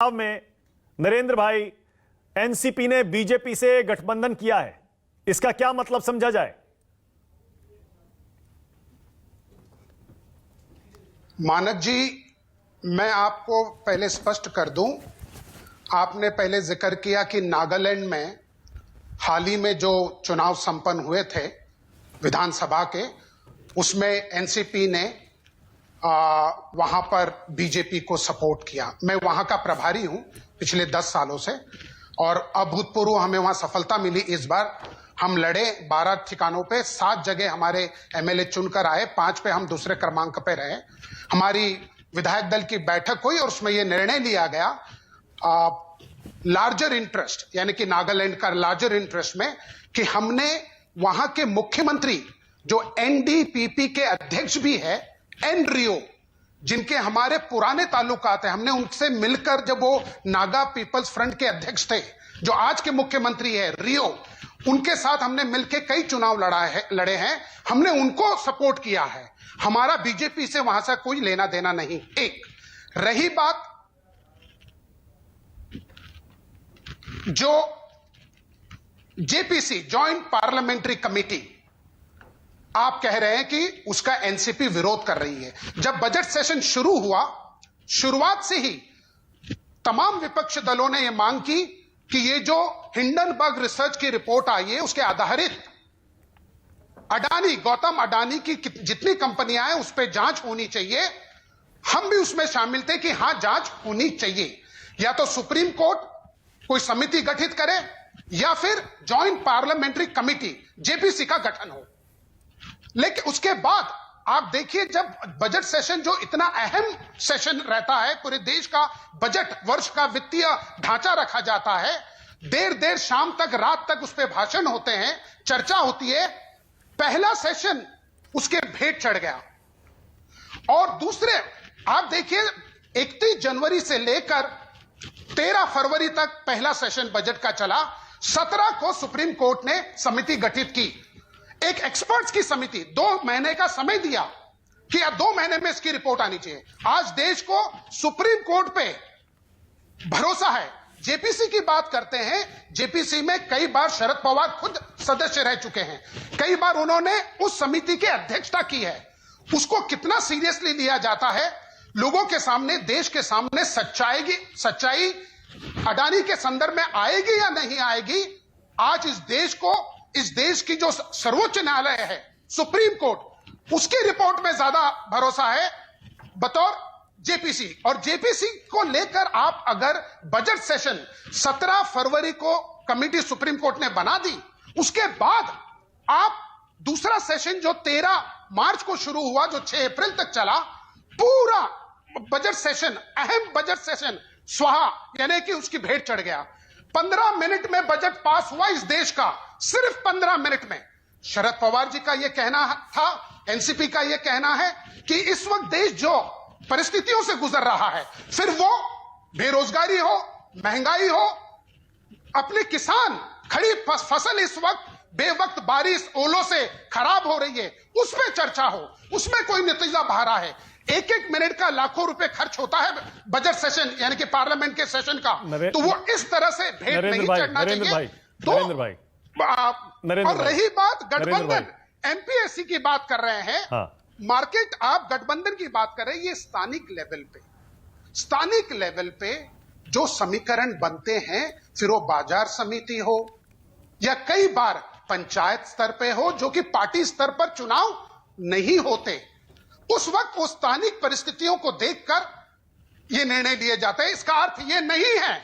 में नरेंद्र भाई, एनसीपी ने बीजेपी से गठबंधन किया है, इसका क्या मतलब समझा जाए? मानक जी, मैं आपको पहले स्पष्ट कर दूं, आपने पहले जिक्र किया कि नागालैंड में हाल ही में जो चुनाव संपन्न हुए थे विधानसभा के, उसमें एनसीपी ने वहां पर बीजेपी को सपोर्ट किया। मैं वहां का प्रभारी हूं पिछले 10 सालों से और अभूतपूर्व हमें वहां सफलता मिली। इस बार हम लड़े 12 ठिकानों पे, 7 जगह हमारे एमएलए चुनकर आए, 5 पे हम दूसरे क्रमांक पे रहे। हमारी विधायक दल की बैठक हुई और उसमें यह निर्णय लिया गया लार्जर इंटरेस्ट, यानी कि नागालैंड का लार्जर इंटरेस्ट में, कि हमने वहां के मुख्यमंत्री जो एनडीपीपी के अध्यक्ष भी है, एन रियो, जिनके हमारे पुराने ताल्लुकात हैं, हमने उनसे मिलकर, जब वो नागा पीपल्स फ्रंट के अध्यक्ष थे, जो आज के मुख्यमंत्री है रियो, उनके साथ हमने मिलकर कई चुनाव लड़े हैं, हमने उनको सपोर्ट किया है। हमारा बीजेपी से वहां से कोई लेना देना नहीं। एक रही बात जो जेपीसी, जॉइंट पार्लियामेंट्री कमेटी, आप कह रहे हैं कि उसका एनसीपी विरोध कर रही है। जब बजट सेशन शुरू हुआ, शुरुआत से ही तमाम विपक्ष दलों ने यह मांग की कि ये जो हिंडनबर्ग रिसर्च की रिपोर्ट आई है, उसके आधारित अडानी, गौतम अडानी की जितनी कंपनियां हैं उस पर जांच होनी चाहिए। हम भी उसमें शामिल थे कि हां, जांच होनी चाहिए। या तो सुप्रीम कोर्ट कोई समिति गठित करे या फिर जॉइंट पार्लियामेंट्री कमेटी जेपीसी का गठन हो। लेकिन उसके बाद आप देखिए, जब बजट सेशन, जो इतना अहम सेशन रहता है, पूरे देश का बजट वर्ष का वित्तीय ढांचा रखा जाता है, देर शाम तक, रात तक उस पर भाषण होते हैं, चर्चा होती है, पहला सेशन उसके भेंट चढ़ गया। और दूसरे, आप देखिए 31 जनवरी से लेकर 13 फरवरी तक पहला सेशन बजट का चला। 17 को सुप्रीम कोर्ट ने समिति गठित की, एक एक्सपर्ट्स की समिति, 2 महीने का समय दिया कि 2 महीने में इसकी रिपोर्ट आनी चाहिए। आज देश को सुप्रीम कोर्ट पे भरोसा है। जेपीसी की बात करते हैं, जेपीसी में कई बार शरद पवार खुद सदस्य रह चुके हैं, कई बार उन्होंने उस समिति की अध्यक्षता की है। उसको कितना सीरियसली लिया जाता है, लोगों के सामने, देश के सामने सच्चाई अडानी के संदर्भ में आएगी या नहीं आएगी, आज इस देश की जो सर्वोच्च न्यायालय है, सुप्रीम कोर्ट, उसकी रिपोर्ट में ज्यादा भरोसा है बतौर जेपीसी। और जेपीसी को लेकर आप अगर बजट सेशन 17 फरवरी को कमेटी सुप्रीम कोर्ट ने बना दी, उसके बाद आप दूसरा सेशन जो 13 मार्च को शुरू हुआ, जो 6 अप्रैल तक चला, पूरा बजट सेशन, अहम बजट सेशन स्वाहा, यानी कि उसकी भेंट चढ़ गया। 15 मिनट में बजट पास हुआ इस देश का, सिर्फ 15 मिनट में। शरद पवार जी का यह कहना था, एनसीपी का यह कहना है कि इस वक्त देश जो परिस्थितियों से गुजर रहा है, फिर वो बेरोजगारी हो, महंगाई हो, अपने किसान, खड़ी फसल इस वक्त बेवक्त बारिश, ओलों से खराब हो रही है, उस पर चर्चा हो, उसमें कोई नतीजा बाहर है। 1-1 मिनट का लाखों रुपए खर्च होता है बजट सेशन, यानी कि पार्लियामेंट के सेशन का, तो वो इस तरह से भेंट नहीं चढ़ना चाहिए। और रही बात गठबंधन, एमपीएससी की बात कर रहे हैं, हाँ। मार्केट, आप गठबंधन की बात कर रहे हैं, ये स्थानिक लेवल पे जो समीकरण बनते हैं, फिर वो बाजार समिति हो या कई बार पंचायत स्तर पे हो, जो कि पार्टी स्तर पर चुनाव नहीं होते, उस वक्त वो स्थानिक परिस्थितियों को देखकर ये निर्णय लिए जाते हैं। इसका अर्थ ये नहीं है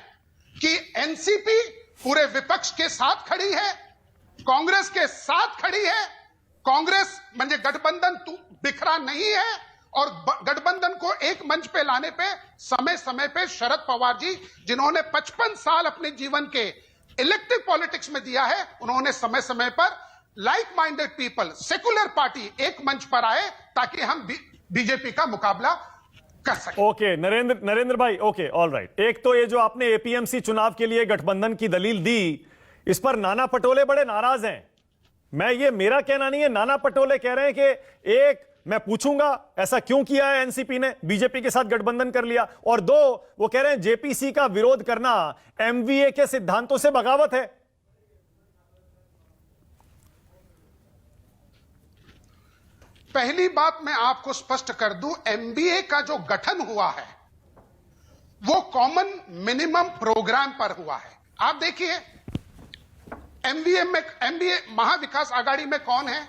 कि एनसीपी पूरे विपक्ष के साथ खड़ी है, कांग्रेस के साथ खड़ी है। कांग्रेस म्हणजे गठबंधन बिखरा नहीं है, और गठबंधन को एक मंच पे लाने पे समय पे शरद पवार जी, जिन्होंने 55 साल अपने जीवन के इलेक्टिव पॉलिटिक्स में दिया है, उन्होंने समय पर like minded people, secular party एक मंच पर आए ताकि हम बीजेपी का मुकाबला कर सकें। ओके नरेंद्र भाई, ओके, ऑल राइट। एक तो ये जो आपने एपीएमसी चुनाव के लिए गठबंधन की दलील दी, इस पर नाना पटोले बड़े नाराज हैं। मेरा कहना नहीं है, नाना पटोले कह रहे हैं कि एक मैं पूछूंगा ऐसा क्यों किया है एनसीपी ने, बीजेपी के साथ गठबंधन कर लिया। और दो, वो कह रहे हैं जेपीसी का विरोध करना एमवीए के सिद्धांतों से बगावत है। पहली बात मैं आपको स्पष्ट कर दूं, एमबीए का जो गठन हुआ है वो कॉमन मिनिमम प्रोग्राम पर हुआ है। आप देखिए एमबीए महाविकास आघाड़ी में कौन है?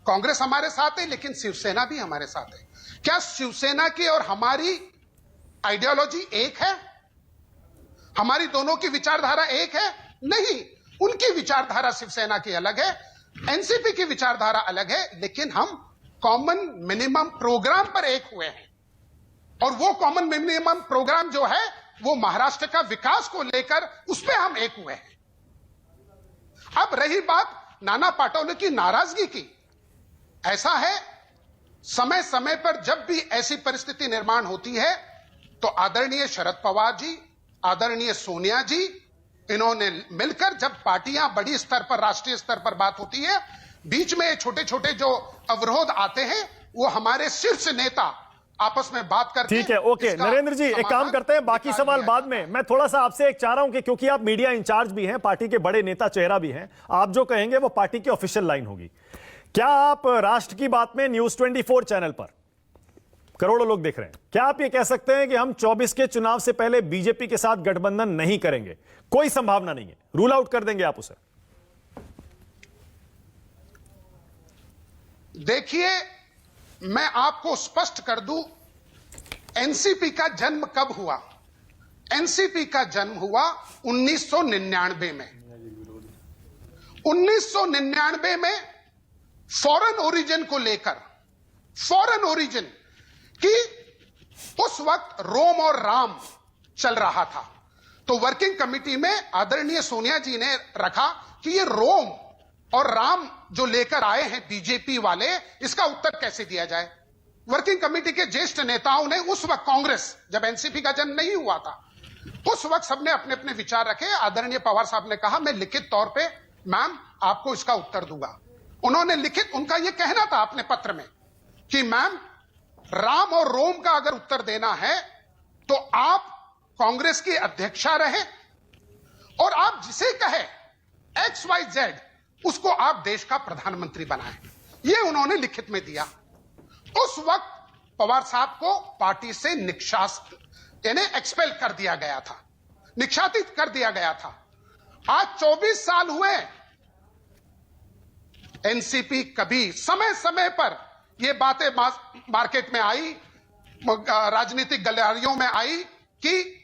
कांग्रेस हमारे साथ है, लेकिन शिवसेना भी हमारे साथ है। क्या शिवसेना की और हमारी आइडियोलॉजी एक है? हमारी दोनों की विचारधारा एक है? नहीं, उनकी विचारधारा शिवसेना की अलग है, एनसीपी की विचारधारा अलग है, लेकिन हम कॉमन मिनिमम प्रोग्राम पर एक हुए हैं। और वो कॉमन मिनिमम प्रोग्राम जो है वो महाराष्ट्र का विकास को लेकर उस पर हम एक हुए हैं। अब रही बात नाना पाटोले की नाराजगी की, ऐसा है समय समय पर जब भी ऐसी परिस्थिति निर्माण होती है तो आदरणीय शरद पवार जी, आदरणीय सोनिया जी, इन्होंने मिलकर जब पार्टियां बड़ी स्तर पर, राष्ट्रीय स्तर पर बात होती है, बीच में छोटे छोटे जो अवरोध आते हैं वो हमारे शीर्ष नेता आपस में बात करके, ठीक है, ओके नरेंद्र जी, एक काम करते हैं, बाकी सवाल बाद में। मैं थोड़ा सा आपसे एक चाह रहा हूं कि क्योंकि आप मीडिया इंचार्ज भी हैं, पार्टी के बड़े नेता चेहरा भी हैं, आप जो कहेंगे वो पार्टी की ऑफिशियल लाइन होगी। क्या आप राष्ट्र की बात में न्यूज 24 चैनल पर करोड़ों लोग देख रहे हैं, क्या आप ये कह सकते हैं कि हम 24 के चुनाव से पहले बीजेपी के साथ गठबंधन नहीं करेंगे? कोई संभावना नहीं है, रूल आउट कर देंगे आप उसे? देखिए, मैं आपको स्पष्ट कर दूं, एनसीपी का जन्म कब हुआ? एनसीपी का जन्म हुआ 1999 में। 1999 में फॉरेन ओरिजिन को लेकर, फॉरेन ओरिजिन की उस वक्त रोम और राम चल रहा था, तो वर्किंग कमेटी में आदरणीय सोनिया जी ने रखा कि ये रोम और राम जो लेकर आए हैं बीजेपी वाले, इसका उत्तर कैसे दिया जाए। वर्किंग कमेटी के ज्येष्ठ नेताओं ने उस वक्त, कांग्रेस जब एनसीपी का जन्म नहीं हुआ था, उस वक्त सबने अपने अपने विचार रखे। आदरणीय पवार साहब ने कहा मैं लिखित तौर पे मैम आपको इसका उत्तर दूंगा। उन्होंने लिखित, उनका यह कहना था अपने पत्र में कि मैम राम और रोम का अगर उत्तर देना है तो आप कांग्रेस की अध्यक्षा रहे और आप जिसे कहे XYZ उसको आप देश का प्रधानमंत्री बनाएं। यह उन्होंने लिखित में दिया। उस वक्त पवार साहब को पार्टी से निष्कासित यानी एक्सपेल कर दिया गया था, निष्कासित कर दिया गया था। आज 24 साल हुए, एनसीपी कभी समय समय पर यह बातें मार्केट में आई, राजनीतिक गलियारियों में आई कि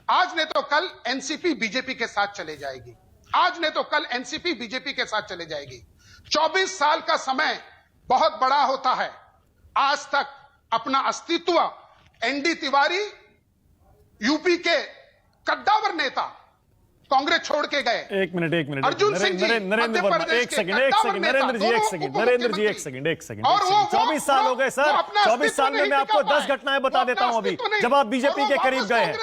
आज ने तो कल एनसीपी बीजेपी के साथ चले जाएगी, आज ने तो कल एनसीपी बीजेपी के साथ चले जाएगी। 24 साल का समय बहुत बड़ा होता है। आज तक अपना अस्तित्व एनडी तिवारी, यूपी के कद्दावर नेता, कांग्रेस छोड़ के गए। एक मिनट अर्जुन सिंह जी, नरेंद्र वर्मा, एक सेकंड नरेंद्र जी, एक सेकंड। 24 साल हो गए सर, 24 साल में मैं आपको 10 घटनाएं बता देता हूं। अभी जब आप बीजेपी के करीब गए हैं,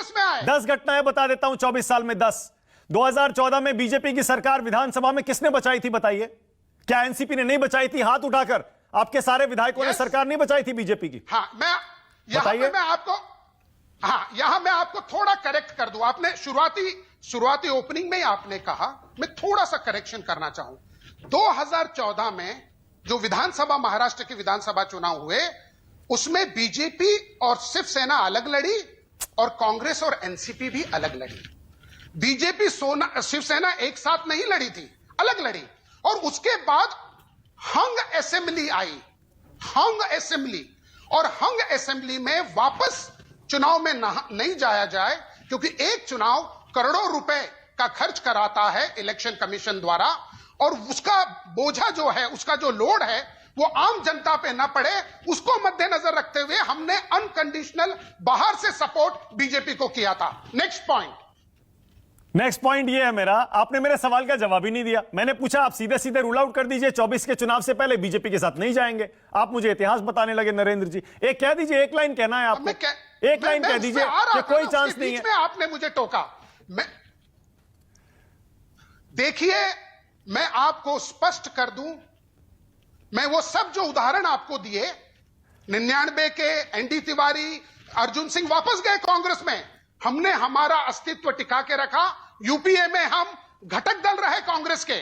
10 घटनाएं बता देता हूं 24 साल में 10। 2014 में बीजेपी की सरकार विधानसभा में किसने बचाई थी बताइए? क्या एनसीपी ने नहीं बचाई थी? हाथ उठाकर आपके सारे विधायकों ने सरकार नहीं बचाई थी बीजेपी की? हाँ, यहां मैं आपको थोड़ा करेक्ट कर दूं। आपने शुरुआती ओपनिंग में ही आपने कहा, मैं थोड़ा सा करेक्शन करना चाहूं। 2014 में जो विधानसभा, महाराष्ट्र के विधानसभा चुनाव हुए, उसमें बीजेपी और शिवसेना अलग लड़ी और कांग्रेस और एनसीपी भी अलग लड़ी। बीजेपी शिवसेना एक साथ नहीं लड़ी थी, अलग लड़ी। और उसके बाद हंग असेंबली आई, हंग असेंबली, और हंग असेंबली में वापस चुनाव में नहीं जाया जाए, क्योंकि एक चुनाव करोड़ों रुपए का खर्च कराता है इलेक्शन कमीशन द्वारा, और उसका बोझा जो है, उसका जो लोड है, वो आम जनता पे ना पड़े, उसको मद्देनजर रखते हुए हमने अनकंडीशनल बाहर से सपोर्ट बीजेपी को किया था। नेक्स्ट पॉइंट ये है मेरा, आपने मेरे सवाल का जवाब ही नहीं दिया। मैंने पूछा आप सीधे सीधे रूल आउट कर दीजिए, 24 के चुनाव से पहले बीजेपी के साथ नहीं जाएंगे। आप मुझे इतिहास बताने लगे नरेंद्र जी। एक कह दीजिए, एक लाइन कहना है आपको, एक लाइन कह दीजिए कि कोई चांस नहीं है। आपने मुझे टोका। देखिए, मैं आपको स्पष्ट कर दूं, मैं वो सब जो उदाहरण आपको दिए, 99 के एनडी तिवारी, अर्जुन सिंह वापस गए कांग्रेस में। हमने हमारा अस्तित्व टिका के रखा। यूपीए में हम घटक दल रहे कांग्रेस के।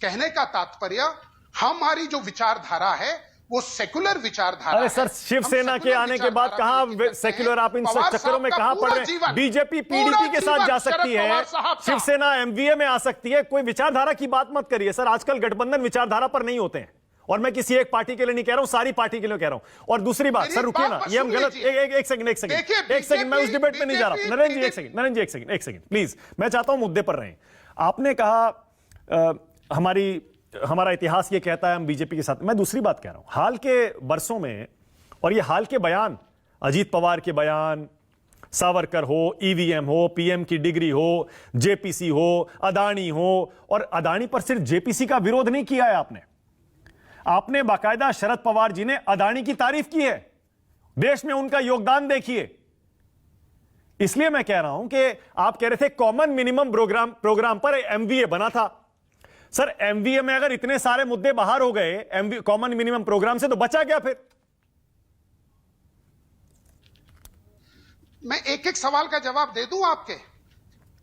कहने का तात्पर्य, हमारी जो विचारधारा है वो सेकुलर विचारधारा अरे है। सर, शिवसेना के आने के बाद कहां सेक्युलर, आप इन चक्करों में कहां पड़ रहे हैं? बीजेपी पीडीपी के साथ जा सकती है, शिवसेना एमवीए में आ सकती है, कोई विचारधारा की बात मत करिए सर। आजकल गठबंधन विचारधारा पर नहीं होते हैं, और मैं किसी एक पार्टी के लिए नहीं कह रहा हूं, सारी पार्टी के लिए कह रहा हूं। और दूसरी बात सर, रुकिए ना, ये हम गलत, एक सेकंड, मैं उस डिबेट में नहीं जा रहा हूं। नरेंद्र जी एक सेकंड प्लीज, मैं चाहता हूं मुद्दे पर रहें। आपने कहा हमारा इतिहास ये कहता है हम बीजेपी के साथ। मैं दूसरी बात कह रहा हूं, हाल के बरसों में, और ये हाल के बयान, अजीत पवार के बयान, सावरकर हो, ईवीएम हो, पीएम की डिग्री हो, जेपीसी हो, अदानी हो, और अदानी पर सिर्फ जेपीसी का विरोध नहीं किया है आपने बाकायदा शरद पवार जी ने अदानी की तारीफ की है। देश में उनका योगदान देखिए। इसलिए मैं कह रहा हूं कि आप कह रहे थे कॉमन मिनिमम प्रोग्राम पर एमवीए बना था। सर, एमवीए में अगर इतने सारे मुद्दे बाहर हो गए कॉमन मिनिमम प्रोग्राम से, तो बचा क्या फिर? मैं एक एक सवाल का जवाब दे दूं आपके,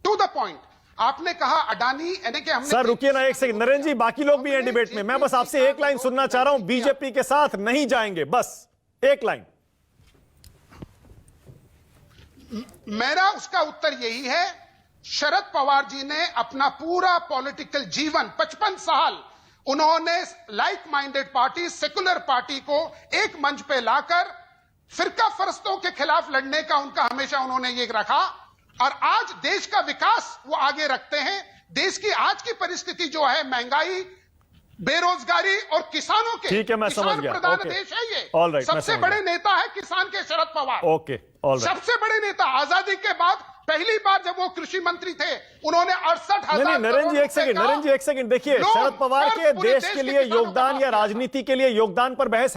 टू द पॉइंट। आपने कहा अडानी, यानी कि हमने, सर रुकिए ना एक सेकंड, नरेंद्र जी, बाकी लोग भी हैं डिबेट में। मैं बस आपसे एक लाइन सुनना चाह रहा हूं, बीजेपी के साथ नहीं जाएंगे, बस एक लाइन। मेरा उसका उत्तर यही है, शरद पवार जी ने अपना पूरा पॉलिटिकल जीवन, 55 साल, उन्होंने like minded party, secular party को एक मंच पे लाकर फिरका फरस्तों के खिलाफ लड़ने का उनका हमेशा उन्होंने ये रखा। और आज देश का विकास वो आगे रखते हैं। देश की आज की परिस्थिति जो है, महंगाई, बेरोजगारी और किसानों के, ठीक है, मैं समझ गया। प्रधान ओके, देश है ये। ऑलराइट, सबसे बड़े नेता है किसान के शरद पवार। ओके, ऑलराइट, सबसे बड़े नेता। आजादी के बाद पहली बार जब वो कृषि मंत्री थे, उन्होंने 68,000 नरेंद्र जी एक सेकंड देखिए, शरद पवार के देश के लिए योगदान या राजनीति के लिए योगदान पर बहस